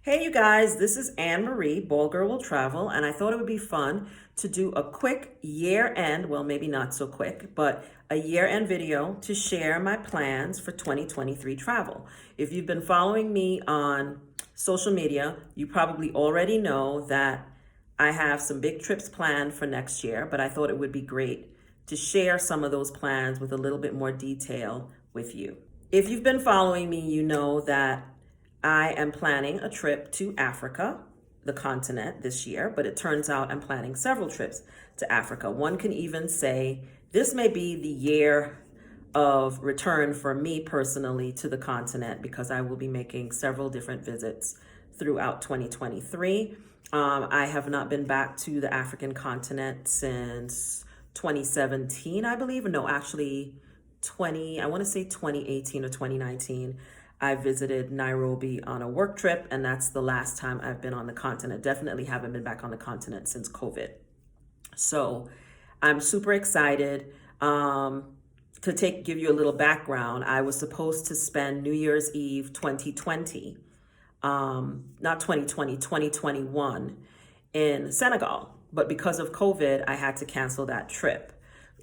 Hey, you guys, this is Anne Marie, Ball Girl Will Travel, and I thought it would be fun to do a quick year end, well, maybe not so quick, but a year end video to share my plans for 2023 travel. If you've been following me on social media, you probably already know that I have some big trips planned for next year, but I thought it would be great to share some of those plans with a little bit more detail with you. If you've been following me, you know that I am planning a trip to Africa, the continent, this year, but it turns out I'm planning several trips to Africa. One can even say this may be the year of return for me personally to the continent because I will be making several different visits throughout 2023. I have not been back to the African continent since 2017, I believe. No, actually, I want to say 2018 or 2019. I visited Nairobi on a work trip, and that's the last time I've been on the continent. Definitely haven't been back on the continent since COVID. So I'm super excited. To give you a little background, I was supposed to spend New Year's Eve 2020, not 2020, 2021 in Senegal. But because of COVID, I had to cancel that trip.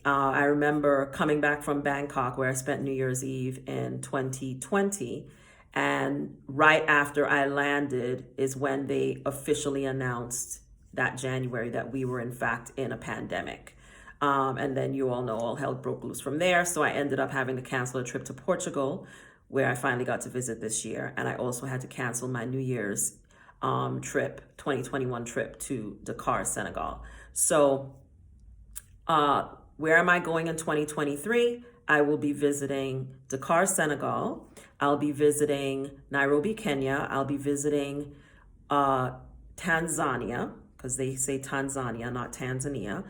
I remember coming back from Bangkok, where I spent New Year's Eve in 2020. And right after I landed is when they officially announced that January that we were, in fact, in a pandemic. And then you all know all hell broke loose from there. So I ended up having to cancel a trip to Portugal, where I finally got to visit this year. And I also had to cancel my New Year's trip, 2021 trip to Dakar, Senegal. So, where am I going in 2023? I will be visiting Dakar, Senegal. I'll be visiting Nairobi, Kenya. I'll be visiting Tanzania, because they say Tanzania, not Tanzania.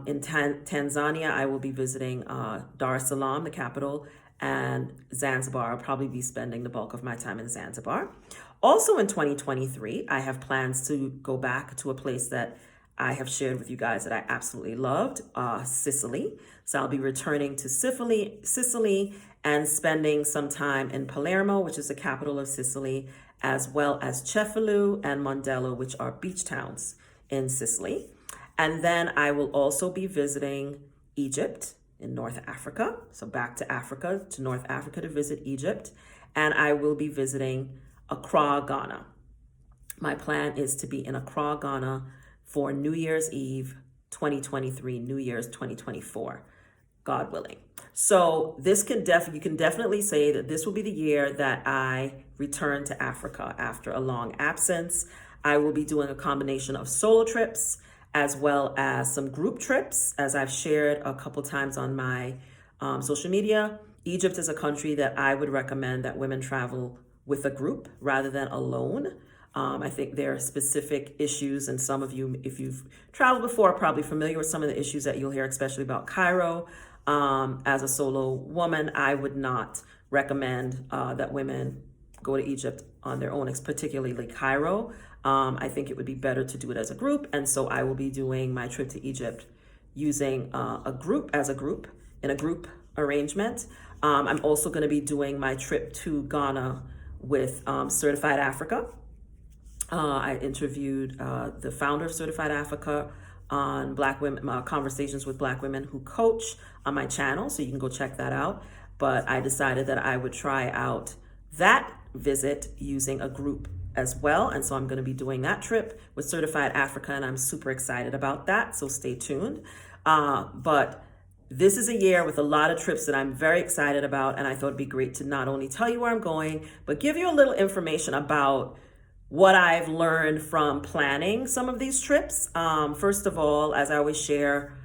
In Tanzania, I will be visiting Dar es Salaam, the capital, and Zanzibar. I'll probably be spending the bulk of my time in Zanzibar. Also in 2023, I have plans to go back to a place that I have shared with you guys that I absolutely loved, Sicily. So I'll be returning to Sicily and spending some time in Palermo, which is the capital of Sicily, as well as Cefalù and Mondello, which are beach towns in Sicily. And then I will also be visiting Egypt in North Africa. So back to Africa, to North Africa to visit Egypt. And I will be visiting Accra, Ghana. My plan is to be in Accra, Ghana for New Year's Eve 2023, New Year's 2024, God willing. So you can definitely say that this will be the year that I return to Africa after a long absence. I will be doing a combination of solo trips as well as some group trips, as I've shared a couple times on my social media. Egypt is a country that I would recommend that women travel with a group rather than alone. I think there are specific issues, and some of you, if you've traveled before, are probably familiar with some of the issues that you'll hear, especially about Cairo. As a solo woman, I would not recommend that women go to Egypt on their own, particularly Cairo. I think it would be better to do it as a group, and so I will be doing my trip to Egypt using a group in a group arrangement. I'm also going to be doing my trip to Ghana with Certified Africa. I interviewed the founder of Certified Africa on Black women, conversations with Black women who coach on my channel, so you can go check that out. But I decided that I would try out that visit using a group as well, and so I'm going to be doing that trip with Certified Africa, and I'm super excited about that, so stay tuned. But this is a year with a lot of trips that I'm very excited about, and I thought it'd be great to not only tell you where I'm going, but give you a little information about what I've learned from planning some of these trips. First of all, as I always share,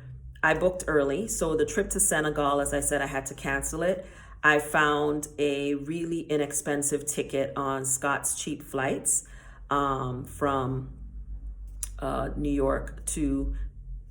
I booked early. So the trip to Senegal, as I said, I had to cancel it. I found a really inexpensive ticket on Scott's Cheap Flights from New York to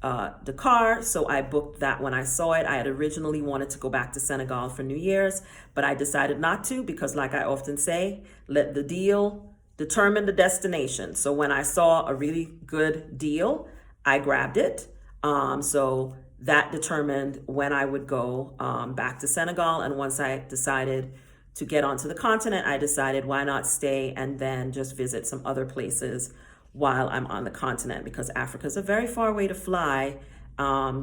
Dakar. So I booked that when I saw it. I had originally wanted to go back to Senegal for New Year's, but I decided not to because, like I often say, let the deal determine the destination. So when I saw a really good deal, I grabbed it. So that determined when I would go back to Senegal. And once I decided to get onto the continent, I decided why not stay and then just visit some other places while I'm on the continent, because Africa is a very far way to fly,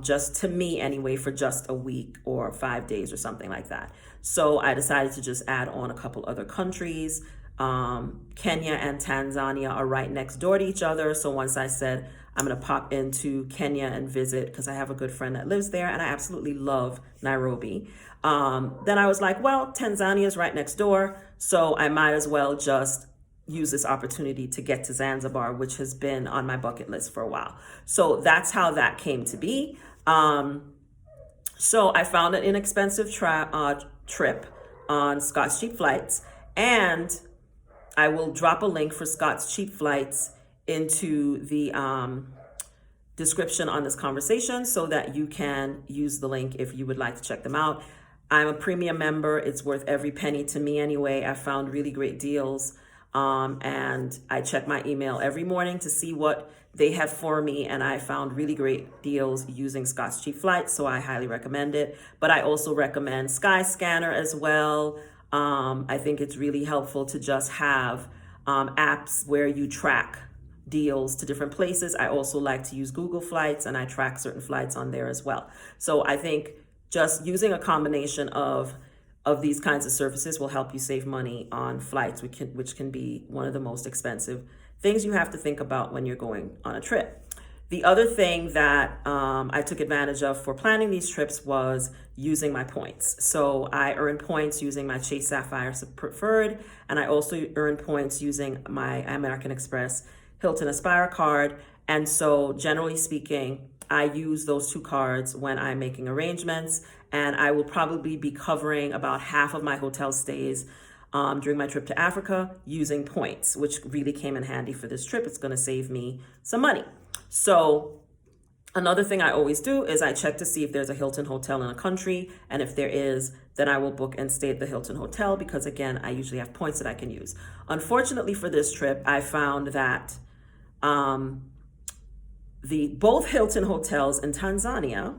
just to me anyway, for just a week or 5 days or something like that. So I decided to just add on a couple other countries. Kenya and Tanzania are right next door to each other. So once I said I'm going to pop into Kenya and visit, because I have a good friend that lives there and I absolutely love Nairobi. Then I was like, well, Tanzania is right next door, so I might as well just use this opportunity to get to Zanzibar, which has been on my bucket list for a while. So that's how that came to be. So I found an inexpensive trip on Scott's Cheap Flights, and I will drop a link for Scott's Cheap Flights into the description on this conversation so that you can use the link if you would like to check them out. I'm a premium member. It's worth every penny to me anyway. I found really great deals. And I check my email every morning to see what they have for me. And I found really great deals using Scott's Cheap Flights, so I highly recommend it. But I also recommend Skyscanner as well. I think it's really helpful to just have apps where you track deals to different places. I also like to use Google Flights, and I track certain flights on there as well. So I think just using a combination of these kinds of services will help you save money on flights, which can be one of the most expensive things you have to think about when you're going on a trip. The other thing that I took advantage of for planning these trips was using my points. So I earn points using my Chase Sapphire Preferred, and I also earn points using my American Express Hilton Aspire card. And so generally speaking, I use those two cards when I'm making arrangements, and I will probably be covering about half of my hotel stays during my trip to Africa using points, which really came in handy for this trip. It's going to save me some money. So another thing I always do is I check to see if there's a Hilton hotel in a country, and if there is, then I will book and stay at the Hilton hotel, because again, I usually have points that I can use. Unfortunately for this trip, I found that both Hilton hotels in Tanzania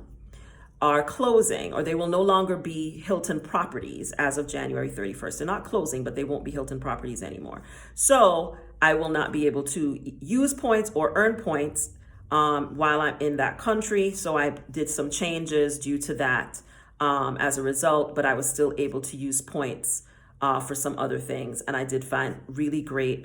are closing, or they will no longer be Hilton properties as of January 31st. They're not closing, but they won't be Hilton properties anymore. So I will not be able to use points or earn points while I'm in that country. So I did some changes due to that as a result, but I was still able to use points for some other things. And I did find really great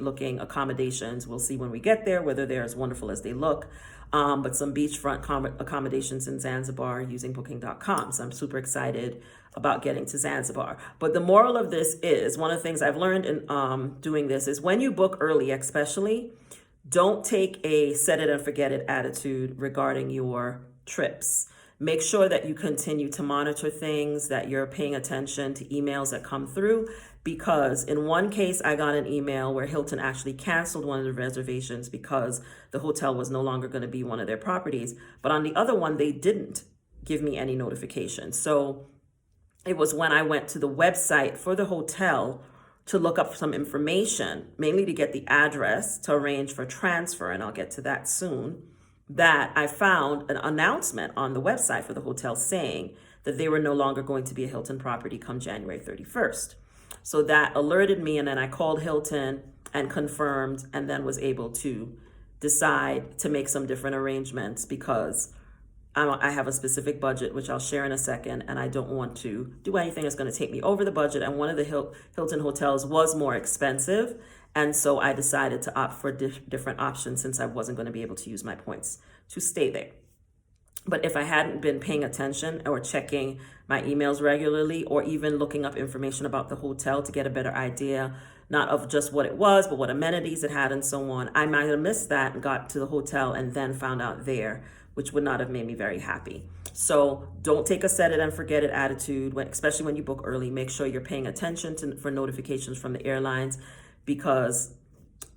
looking accommodations. We'll see when we get there whether they're as wonderful as they look. But some beachfront accommodations in Zanzibar using booking.com. So I'm super excited about getting to Zanzibar. But the moral of this is, one of the things I've learned in doing this is, when you book early especially, don't take a set it and forget it attitude regarding your trips. Make sure that you continue to monitor things, that you're paying attention to emails that come through, because in one case, I got an email where Hilton actually canceled one of the reservations because the hotel was no longer going to be one of their properties. But on the other one, they didn't give me any notification. So it was when I went to the website for the hotel to look up some information, mainly to get the address to arrange for transfer, and I'll get to that soon, that I found an announcement on the website for the hotel saying that they were no longer going to be a Hilton property come January 31st. So that alerted me, and then I called Hilton and confirmed, and then was able to decide to make some different arrangements, because I have a specific budget, which I'll share in a second, and I don't want to do anything that's going to take me over the budget. And one of the Hilton hotels was more expensive, and so I decided to opt for different options, since I wasn't going to be able to use my points to stay there. But if I hadn't been paying attention or checking my emails regularly, or even looking up information about the hotel to get a better idea, not of just what it was, but what amenities it had and so on, I might have missed that and got to the hotel and then found out there, which would not have made me very happy. So don't take a set it and forget it attitude, especially when you book early. Make sure you're paying attention for notifications from the airlines, because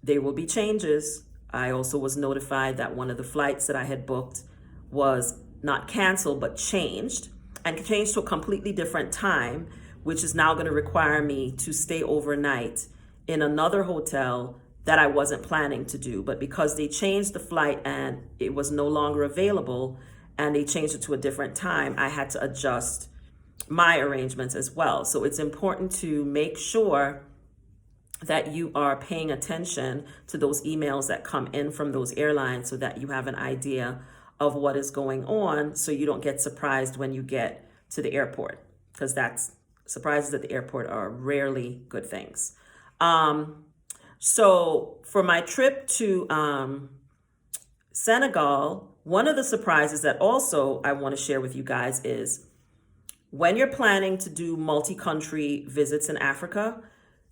there will be changes. I also was notified that one of the flights that I had booked was not canceled, but changed to a completely different time, which is now going to require me to stay overnight in another hotel that I wasn't planning to do. But because they changed the flight and it was no longer available, and they changed it to a different time, I had to adjust my arrangements as well. So it's important to make sure that you are paying attention to those emails that come in from those airlines so that you have an idea of what is going on, so you don't get surprised when you get to the airport, because that's surprises at the airport are rarely good things. So for my trip to Senegal, one of the surprises that also I want to share with you guys is when you're planning to do multi-country visits in Africa,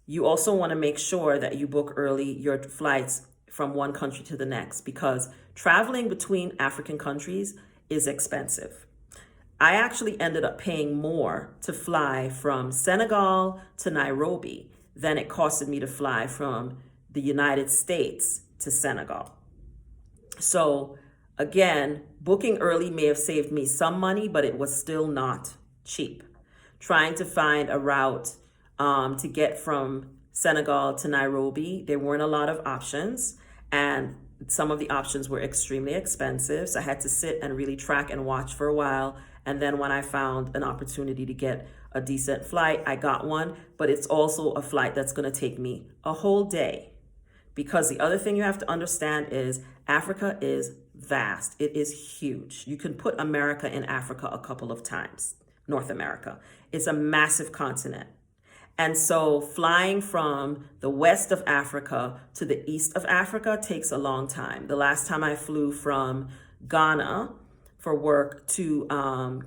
you also want to make sure that you book early your flights from one country to the next, because traveling between African countries is expensive. I actually ended up paying more to fly from Senegal to Nairobi than it costed me to fly from the United States to Senegal. So again, booking early may have saved me some money, but it was still not cheap. Trying to find a route to get from Senegal to Nairobi, there weren't a lot of options, and some of the options were extremely expensive. So I had to sit and really track and watch for a while. And then when I found an opportunity to get a decent flight, I got one. But it's also a flight that's going to take me a whole day. Because the other thing you have to understand is Africa is vast. It is huge. You can put America in Africa a couple of times, North America. It's a massive continent. And so flying from the west of Africa to the east of Africa takes a long time. The last time I flew from Ghana for work to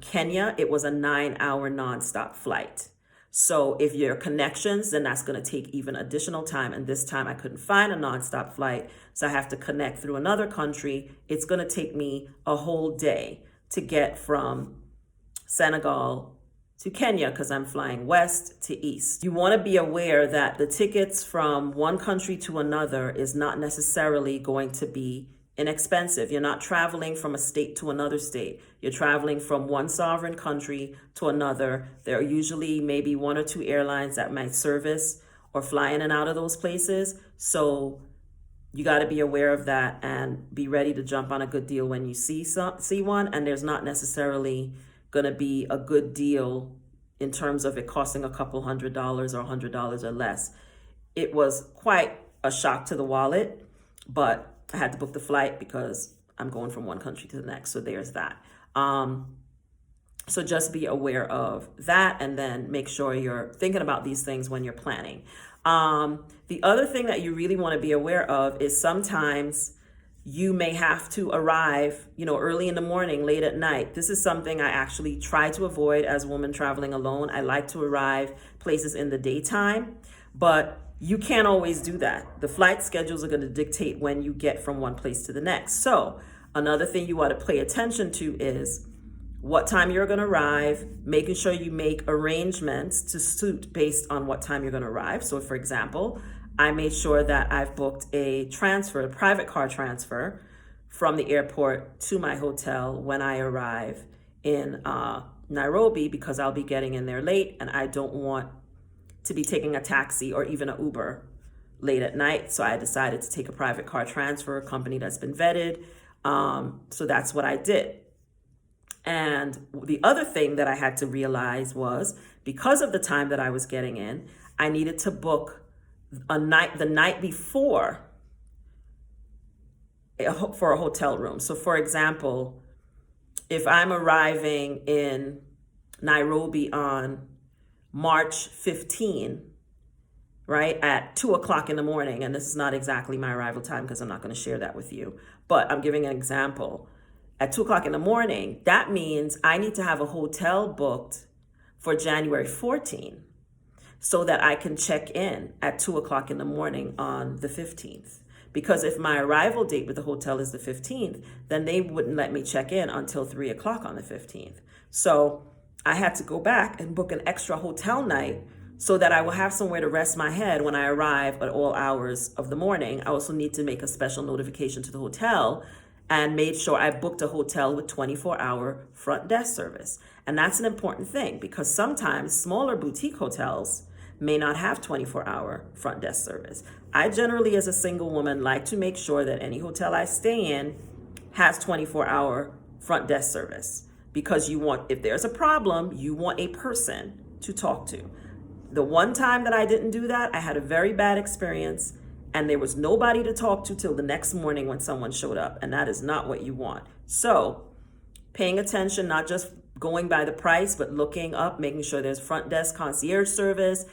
Kenya, it was a 9-hour nonstop flight. So if your connections, then that's going to take even additional time. And this time I couldn't find a nonstop flight, so I have to connect through another country. It's going to take me a whole day to get from Senegal to Kenya, because I'm flying west to east. You want to be aware that the tickets from one country to another is not necessarily going to be inexpensive. You're not traveling from a state to another state. You're traveling from one sovereign country to another. There are usually maybe one or two airlines that might service or fly in and out of those places. So you got to be aware of that and be ready to jump on a good deal when you see one. And there's not necessarily going to be a good deal in terms of it costing a couple $100 or $100 or less. It was quite a shock to the wallet, but I had to book the flight because I'm going from one country to the next. So there's that. So just be aware of that, and then make sure you're thinking about these things when you're planning. The other thing that you really want to be aware of is sometimes you may have to arrive, early in the morning, late at night. This is something I actually try to avoid as a woman traveling alone. I like to arrive places in the daytime, but you can't always do that. The flight schedules are going to dictate when you get from one place to the next. So another thing you want to pay attention to is what time you're going to arrive, making sure you make arrangements to suit based on what time you're going to arrive. So for example, I made sure that I've booked a private car transfer from the airport to my hotel when I arrive in Nairobi, because I'll be getting in there late and I don't want to be taking a taxi or even an Uber late at night. So I decided to take a private car transfer, a company that's been vetted. So that's what I did. And the other thing that I had to realize was, because of the time that I was getting in, I needed to book the night before for a hotel room. So for example, if I'm arriving in Nairobi on March 15, right, at 2:00 in the morning, and this is not exactly my arrival time because I'm not going to share that with you, but I'm giving an example. At 2:00 in the morning, that means I need to have a hotel booked for January 14, so that I can check in at 2:00 in the morning on the 15th. Because if my arrival date with the hotel is the 15th, then they wouldn't let me check in until 3:00 on the 15th. So I had to go back and book an extra hotel night so that I will have somewhere to rest my head when I arrive at all hours of the morning. I also need to make a special notification to the hotel and made sure I booked a hotel with 24-hour front desk service. And that's an important thing, because sometimes smaller boutique hotels may not have 24-hour front desk service. I generally, as a single woman, like to make sure that any hotel I stay in has 24-hour front desk service. because if there's a problem, you want a person to talk to. The one time that I didn't do that, I had a very bad experience, and there was nobody to talk to till the next morning when someone showed up, and that is not what you want. So paying attention, not just going by the price, but looking up, making sure there's front desk concierge service,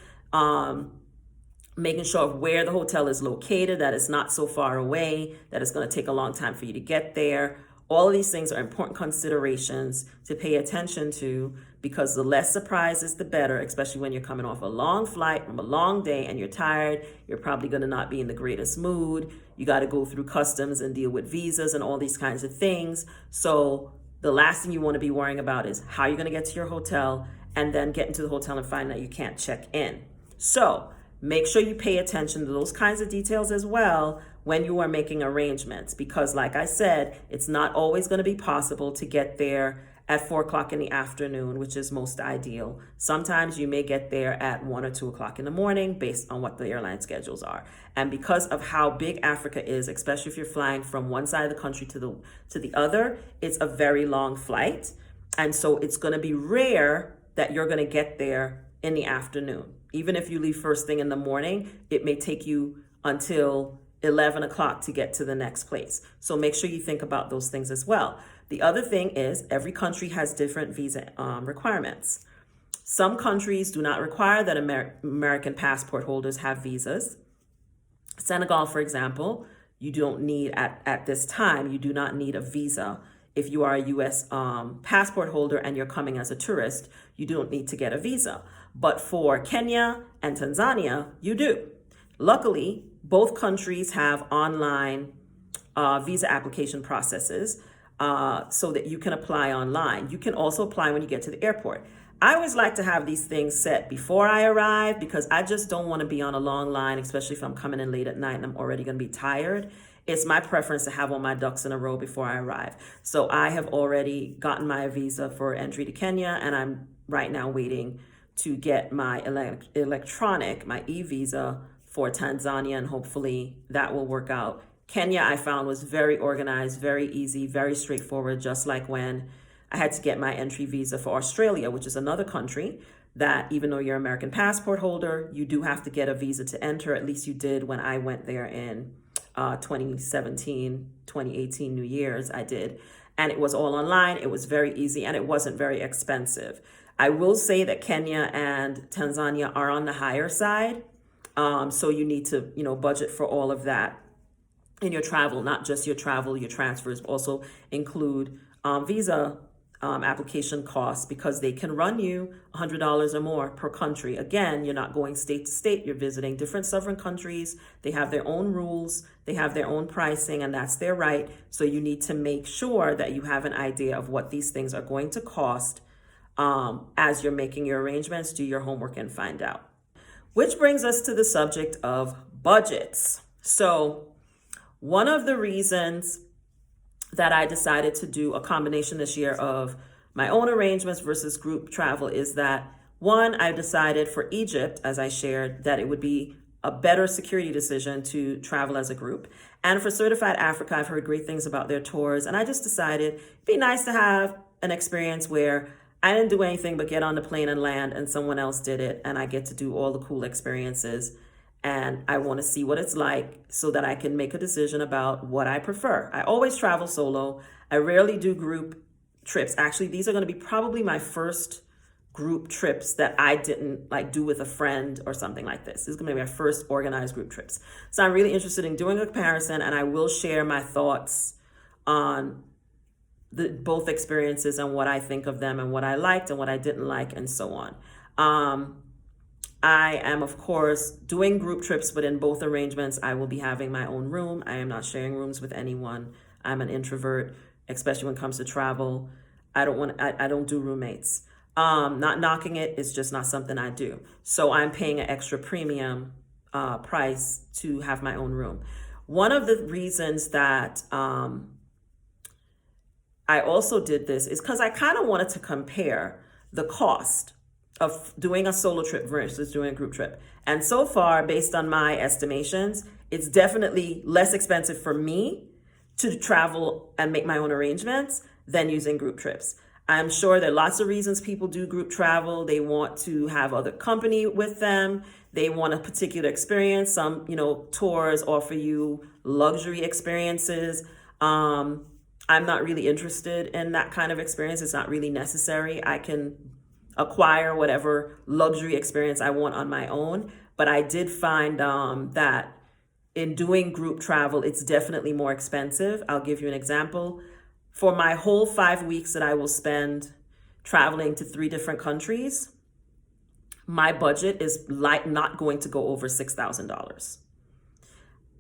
making sure of where the hotel is located, that it's not so far away, that it's going to take a long time for you to get there. All of these things are important considerations to pay attention to, because the less surprises, the better, especially when you're coming off a long flight from a long day and you're tired. You're probably going to not be in the greatest mood. You got to go through customs and deal with visas and all these kinds of things. So the last thing you want to be worrying about is how you're going to get to your hotel, and then get into the hotel and find that you can't check in. So make sure you pay attention to those kinds of details as well when you are making arrangements, because like I said, it's not always going to be possible to get there at 4 o'clock in the afternoon, which is most ideal. Sometimes you may get there at 1 or 2 o'clock in the morning based on what the airline schedules are. And because of how big Africa is, especially if you're flying from one side of the country to the other, it's a very long flight. And so it's going to be rare that you're going to get there in the afternoon. Even if you leave first thing in the morning, it may take you until 11 o'clock to get to the next place. So make sure you think about those things as well. The other thing is every country has different visa requirements. Some countries do not require that American passport holders have visas. Senegal, for example, you don't need, at this time, you do not need a visa. If you are a U.S. passport holder and you're coming as a tourist, you don't need to get a visa. But for Kenya and Tanzania, you do. Luckily, both countries have online visa application processes so that you can apply online. You can also apply when you get to the airport. I always like to have these things set before I arrive, because I just don't want to be on a long line, especially if I'm coming in late at night and I'm already going to be tired. It's my preference to have all my ducks in a row before I arrive. So I have already gotten my visa for entry to Kenya, and I'm right now waiting to get my electronic, my e-visa for Tanzania, and hopefully that will work out. Kenya, I found, was very organized, very easy, very straightforward, just like when I had to get my entry visa for Australia, which is another country that even though you're an American passport holder, you do have to get a visa to enter. At least you did when I went there in 2017, 2018 New Year's, I did. And it was all online. It was very easy, and it wasn't very expensive. I will say that Kenya and Tanzania are on the higher side. So you need to, budget for all of that in your travel, not just your travel, your transfers, but also include visa application costs, because they can run you $100 or more per country. Again, you're not going state to state, you're visiting different sovereign countries. They have their own rules, they have their own pricing, and that's their right. So you need to make sure that you have an idea of what these things are going to cost as you're making your arrangements. Do your homework and find out. Which brings us to the subject of budgets. So one of the reasons that I decided to do a combination this year of my own arrangements versus group travel is that, one, I decided for Egypt, as I shared, that it would be a better security decision to travel as a group. And for Certified Africa, I've heard great things about their tours, and I just decided it'd be nice to have an experience where I didn't do anything but get on the plane and land, and someone else did it, and I get to do all the cool experiences. And I want to see what it's like so that I can make a decision about what I prefer. I always travel solo. I rarely do group trips. Actually, these are going to be probably my first group trips that I didn't do with a friend or something like this. This is going to be my first organized group trips. So I'm really interested in doing a comparison, and I will share my thoughts on both experiences and what I think of them and what I liked and what I didn't like and so on. I am, of course, doing group trips, but in both arrangements, I will be having my own room. I am not sharing rooms with anyone. I'm an introvert, especially when it comes to travel. I don't do roommates. Not knocking it, it's just not something I do. So I'm paying an extra premium price to have my own room. One of the reasons that I also did this is because I kind of wanted to compare the cost of doing a solo trip versus doing a group trip. And so far, based on my estimations, it's definitely less expensive for me to travel and make my own arrangements than using group trips. I'm sure there are lots of reasons people do group travel. They want to have other company with them. They want a particular experience. Some, tours offer you luxury experiences. I'm not really interested in that kind of experience. It's not really necessary. I can acquire whatever luxury experience I want on my own. But I did find that in doing group travel, it's definitely more expensive. I'll give you an example. For my whole 5 weeks that I will spend traveling to 3 different countries, my budget is not going to go over $6,000.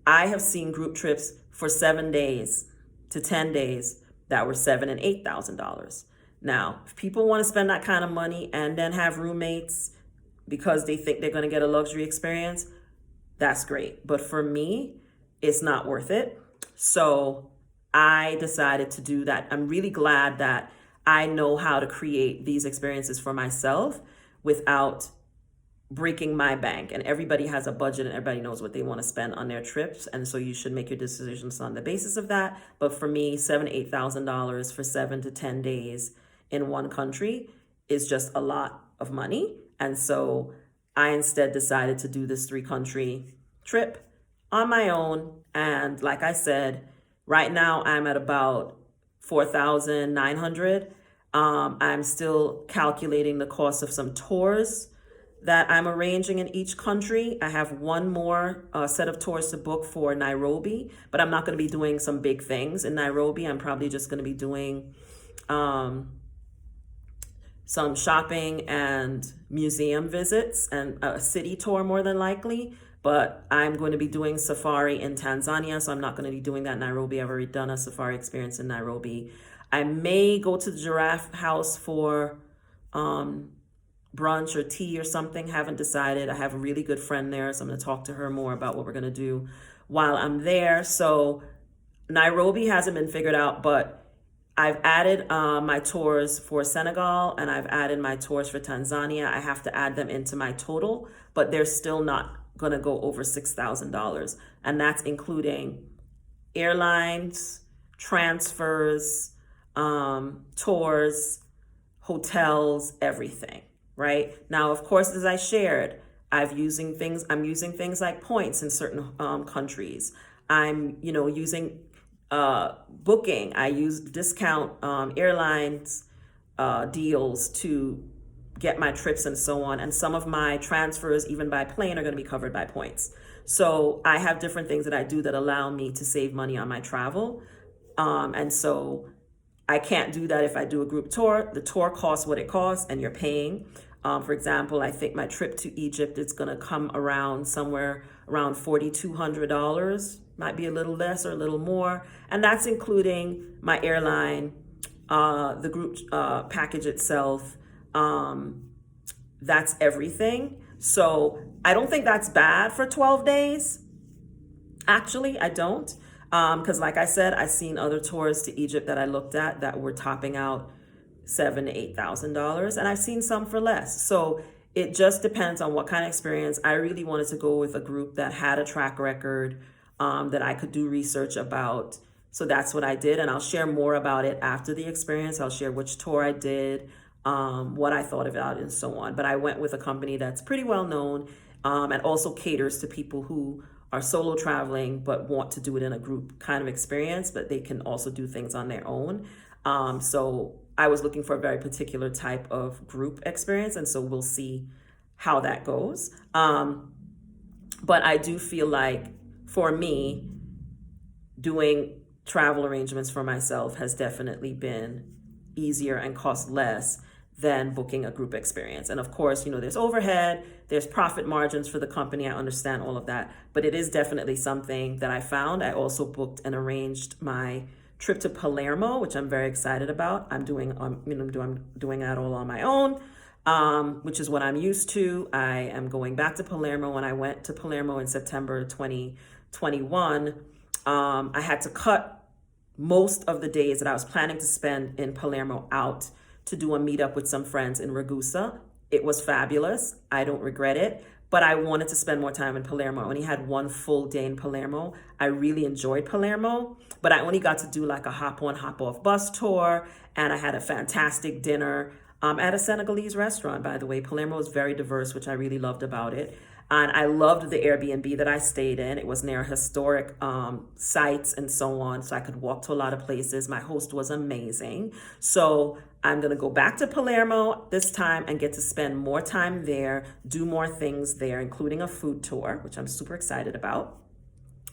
I have seen group trips for 7 days to 10 days that were $7,000 and $8,000. Now, if people want to spend that kind of money and then have roommates because they think they're going to get a luxury experience, that's great. But for me, it's not worth it. So I decided to do that. I'm really glad that I know how to create these experiences for myself without breaking my bank. And everybody has a budget and everybody knows what they want to spend on their trips. And so you should make your decisions on the basis of that. But for me, $7,000, $8,000 for 7 to 10 days in one country is just a lot of money. And so I instead decided to do this 3 country trip on my own. And like I said, right now I'm at about 4,900. I'm still calculating the cost of some tours that I'm arranging in each country. I have one more set of tours to book for Nairobi, but I'm not going to be doing some big things in Nairobi. I'm probably just going to be doing some shopping and museum visits and a city tour more than likely. But I'm going to be doing safari in Tanzania, so I'm not going to be doing that in Nairobi. I've already done a safari experience in Nairobi. I may go to the Giraffe House for brunch or tea or something. Haven't decided. I have a really good friend there, so I'm going to talk to her more about what we're going to do while I'm there. So Nairobi hasn't been figured out, but I've added my tours for Senegal and I've added my tours for Tanzania. I have to add them into my total, but they're still not going to go over $6,000. And that's including airlines, transfers, tours, hotels, everything, right? Now, of course, as I shared, I'm using things like points in certain countries. I'm, using booking. I use discount airlines deals to get my trips and so on. And some of my transfers, even by plane, are going to be covered by points. So I have different things that I do that allow me to save money on my travel. And so I can't do that if I do a group tour. The tour costs what it costs and you're paying. For example, I think my trip to Egypt is going to come around somewhere around $4,200. Might be a little less or a little more. And that's including my airline, the group package itself. That's everything. So I don't think that's bad for 12 days. Actually, I don't. Because like I said, I've seen other tours to Egypt that I looked at that were topping out $7,000 to $8,000, and I've seen some for less. So it just depends on what kind of experience. I really wanted to go with a group that had a track record, that I could do research about. So that's what I did, and I'll share more about it after the experience. I'll share which tour I did, what I thought about it, and so on. But I went with a company that's pretty well known, and also caters to people who are solo traveling but want to do it in a group kind of experience, but they can also do things on their own. So I was looking for a very particular type of group experience, and so we'll see how that goes. But I do feel like for me, doing travel arrangements for myself has definitely been easier and cost less than booking a group experience. And of course, there's overhead, there's profit margins for the company. I understand all of that, but it is definitely something that I found. I also booked and arranged my trip to Palermo, which I'm very excited about. I'm doing that all on my own, which is what I'm used to. I am going back to Palermo. When I went to Palermo in September 2021, I had to cut most of the days that I was planning to spend in Palermo out to do a meetup with some friends in Ragusa. It was fabulous. I don't regret it, but I wanted to spend more time in Palermo. I only had one full day in Palermo. I really enjoyed Palermo, but I only got to do like a hop on, hop off bus tour, and I had a fantastic dinner at a Senegalese restaurant, by the way. Palermo is very diverse, which I really loved about it. And I loved the Airbnb that I stayed in. It was near historic sites and so on, so I could walk to a lot of places. My host was amazing. So I'm going to go back to Palermo this time and get to spend more time there, do more things there, including a food tour, which I'm super excited about.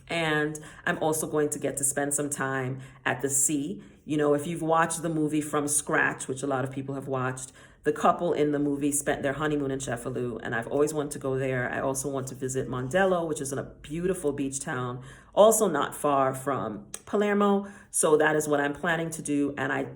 And I'm also going to get to spend some time at the sea. You know, if you've watched the movie From Scratch, which a lot of people have watched, the couple in the movie spent their honeymoon in Cefalù, and I've always wanted to go there. I also want to visit Mondello, which is in a beautiful beach town, also not far from Palermo. So that is what I'm planning to do. And I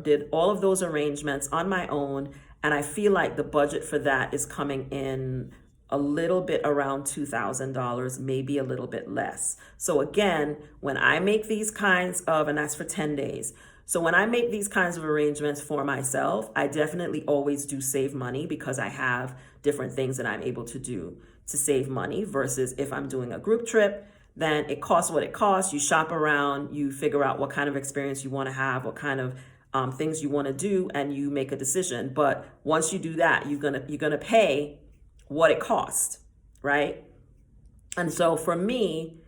did all of those arrangements on my own. And I feel like the budget for that is coming in a little bit around $2,000, maybe a little bit less. So again, when I make these kinds of, and that's for 10 days. So when I make these kinds of arrangements for myself, I definitely always do save money because I have different things that I'm able to do to save money versus if I'm doing a group trip, then it costs what it costs. You shop around, you figure out what kind of experience you want to have, what kind of things you want to do, and you make a decision. But once you do that, you're gonna pay what it cost, right? And so for me,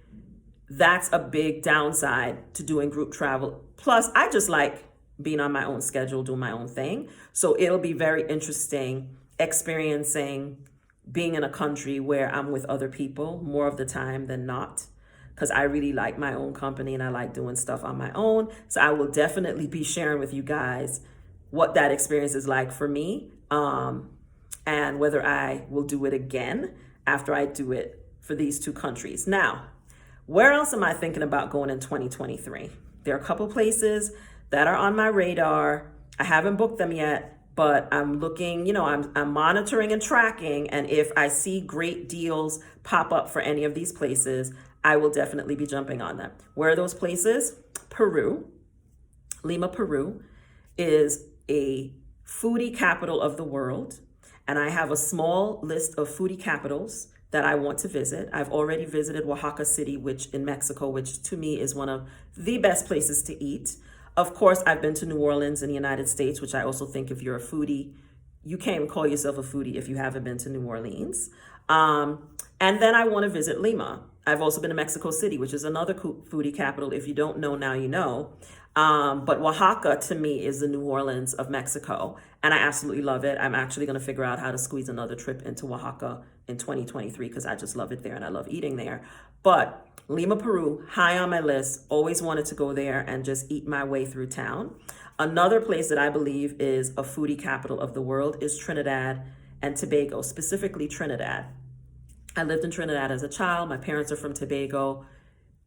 that's a big downside to doing group travel. Plus, I just like being on my own schedule, doing my own thing. So it'll be very interesting experiencing being in a country where I'm with other people more of the time than not, because I really like my own company and I like doing stuff on my own. So I will definitely be sharing with you guys what that experience is like for me, and whether I will do it again after I do it for these two countries. Now, where else am I thinking about going in 2023? There are a couple places that are on my radar. I haven't booked them yet, but I'm looking, you know, I'm monitoring and tracking. And if I see great deals pop up for any of these places, I will definitely be jumping on them. Where are those places? Peru. Lima, Peru is a foodie capital of the world. And I have a small list of foodie capitals that I want to visit. I've already visited Oaxaca City, which in Mexico, which to me is one of the best places to eat. Of course, I've been to New Orleans in the United States, which I also think if you're a foodie, you can't even call yourself a foodie if you haven't been to New Orleans. And then I want to visit Lima. I've also been to Mexico City, which is another foodie capital. If you don't know now, you know. But Oaxaca to me is the New Orleans of Mexico, and I absolutely love it. I'm actually going to figure out how to squeeze another trip into Oaxaca in 2023 because I just love it there and I love eating there. But Lima, Peru, high on my list. Always wanted to go there and just eat my way through town. Another place that I believe is a foodie capital of the world is Trinidad and Tobago, specifically Trinidad. I lived in Trinidad as a child. My parents are from Tobago.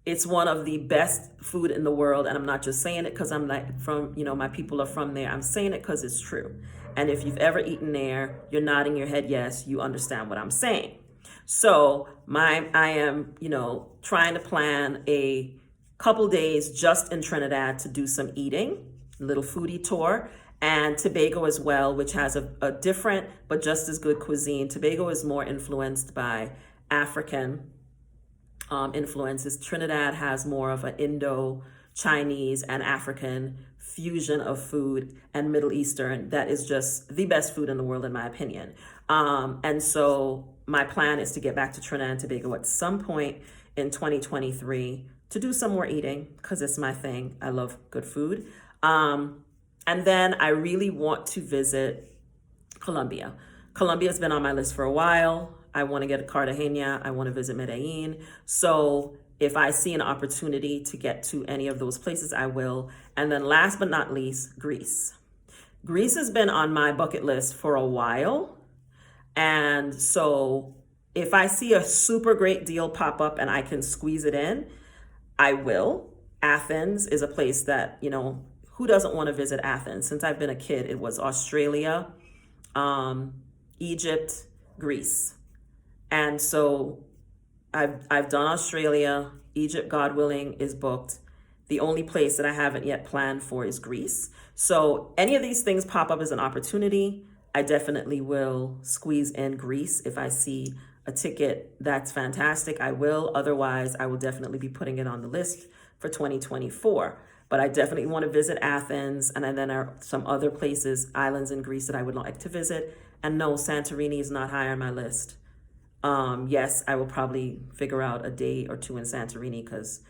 It's one of the best food in the world. And I'm not just saying it because I'm like from, you know, my people are from there. I'm saying it because it's true. And if you've ever eaten there, you're nodding your head yes, you understand what I'm saying. So I am, you know, trying to plan a couple days just in Trinidad to do some eating, a little foodie tour, and Tobago as well, which has a different but just as good cuisine. Tobago is more influenced by African influences. Trinidad has more of an Indo-Chinese and African fusion of food and Middle Eastern that is just the best food in the world, in my opinion. And so my plan is to get back to Trinidad and Tobago at some point in 2023 to do some more eating because it's my thing. I love good food. And then I really want to visit Colombia. Colombia's been on my list for a while. I want to get to Cartagena. I want to visit Medellin. So if I see an opportunity to get to any of those places, I will. And then last but not least, Greece. Greece has been on my bucket list for a while. And so if I see a super great deal pop up and I can squeeze it in, I will. Athens is a place that, you know, who doesn't want to visit Athens? Since I've been a kid, it was Australia, Egypt, Greece. And so I've done Australia. Egypt, God willing, is booked. The only place that I haven't yet planned for is Greece. So any of these things pop up as an opportunity, I definitely will squeeze in Greece. If I see a ticket that's fantastic, I will. Otherwise, I will definitely be putting it on the list for 2024. But I definitely want to visit Athens, and then there are some other places, islands in Greece that I would like to visit. And no, Santorini is not high on my list. Yes, I will probably figure out a day or two in Santorini because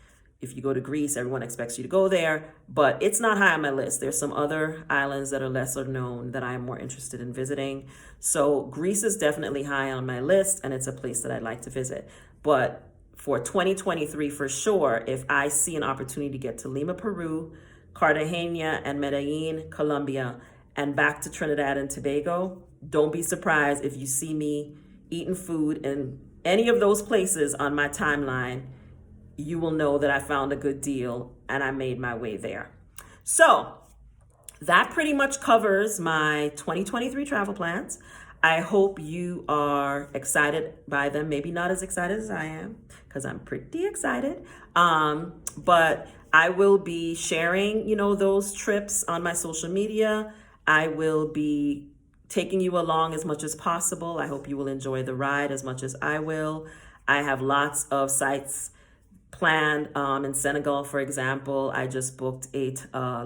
if you go to Greece, everyone expects you to go there, but it's not high on my list. There's some other islands that are lesser known that I am more interested in visiting. So Greece is definitely high on my list, and it's a place that I'd like to visit. But for 2023, for sure, if I see an opportunity to get to Lima, Peru, Cartagena and Medellin, Colombia, and back to Trinidad and Tobago, don't be surprised if you see me eating food in any of those places on my timeline. You will know that I found a good deal and I made my way there. So that pretty much covers my 2023 travel plans. I hope you are excited by them. Maybe not as excited as I am, because I'm pretty excited. But I will be sharing, those trips on my social media. I will be taking you along as much as possible. I hope you will enjoy the ride as much as I will. I have lots of sites planned in Senegal, for example. I just booked a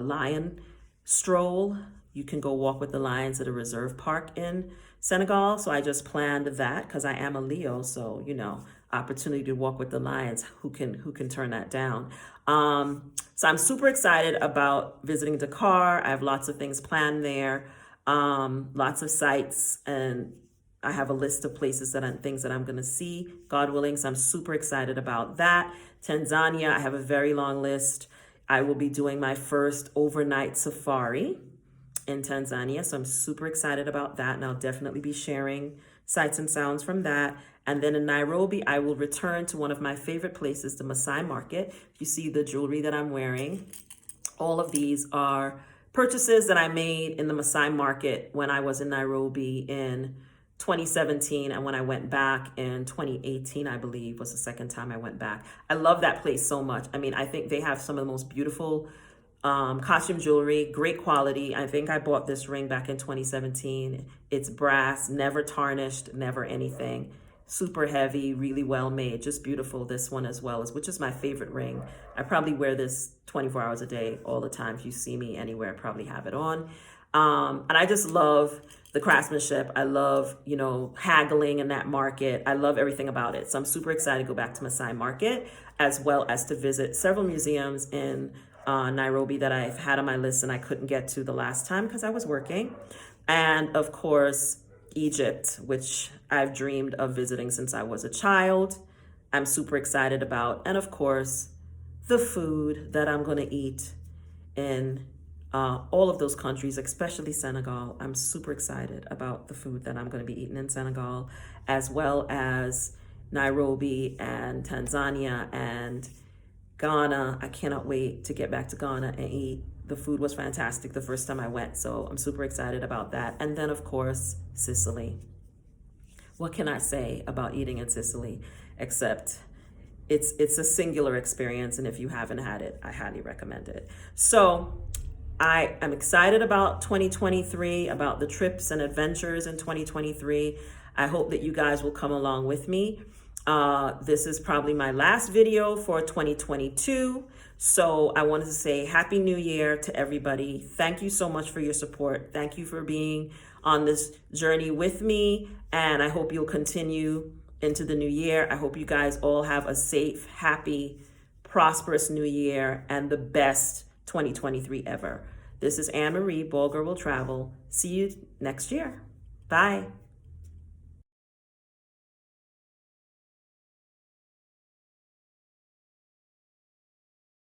lion stroll. You can go walk with the lions at a reserve park in Senegal. So I just planned that because I am a Leo. So, opportunity to walk with the lions. Who can turn that down? So I'm super excited about visiting Dakar. I have lots of things planned there, lots of sites, and I have a list of places things that I'm going to see, God willing. So I'm super excited about that. Tanzania, I have a very long list. I will be doing my first overnight safari in Tanzania. So I'm super excited about that. And I'll definitely be sharing sights and sounds from that. And then in Nairobi, I will return to one of my favorite places, the Maasai Market. You see the jewelry that I'm wearing. All of these are purchases that I made in the Maasai Market when I was in Nairobi in 2017, and when I went back in 2018, I believe, was the second time I went back. I love that place so much. I mean, I think they have some of the most beautiful costume jewelry, great quality. I think I bought this ring back in 2017. It's brass, never tarnished, never anything. Super heavy, really well made, just beautiful. This one as well, which is my favorite ring. I probably wear this 24 hours a day, all the time. If you see me anywhere, I probably have it on. And I just love the craftsmanship. I love, haggling in that market. I love everything about it. So I'm super excited to go back to Maasai Market, as well as to visit several museums in Nairobi that I've had on my list and I couldn't get to the last time because I was working. And of course, Egypt, which I've dreamed of visiting since I was a child. I'm super excited about. And of course, the food that I'm going to eat in all of those countries, especially Senegal. I'm super excited about the food that I'm going to be eating in Senegal, as well as Nairobi and Tanzania and Ghana. I cannot wait to get back to Ghana and eat. The food was fantastic the first time I went, so I'm super excited about that. And then, of course, Sicily. What can I say about eating in Sicily except it's a singular experience, and if you haven't had it, I highly recommend it. So I am excited about 2023, about the trips and adventures in 2023. I hope that you guys will come along with me. This is probably my last video for 2022. So I wanted to say Happy New Year to everybody. Thank you so much for your support. Thank you for being on this journey with me. And I hope you'll continue into the new year. I hope you guys all have a safe, happy, prosperous new year and the best 2023 ever. This is Anne Marie, Ball Girl Will Travel. See you next year. Bye.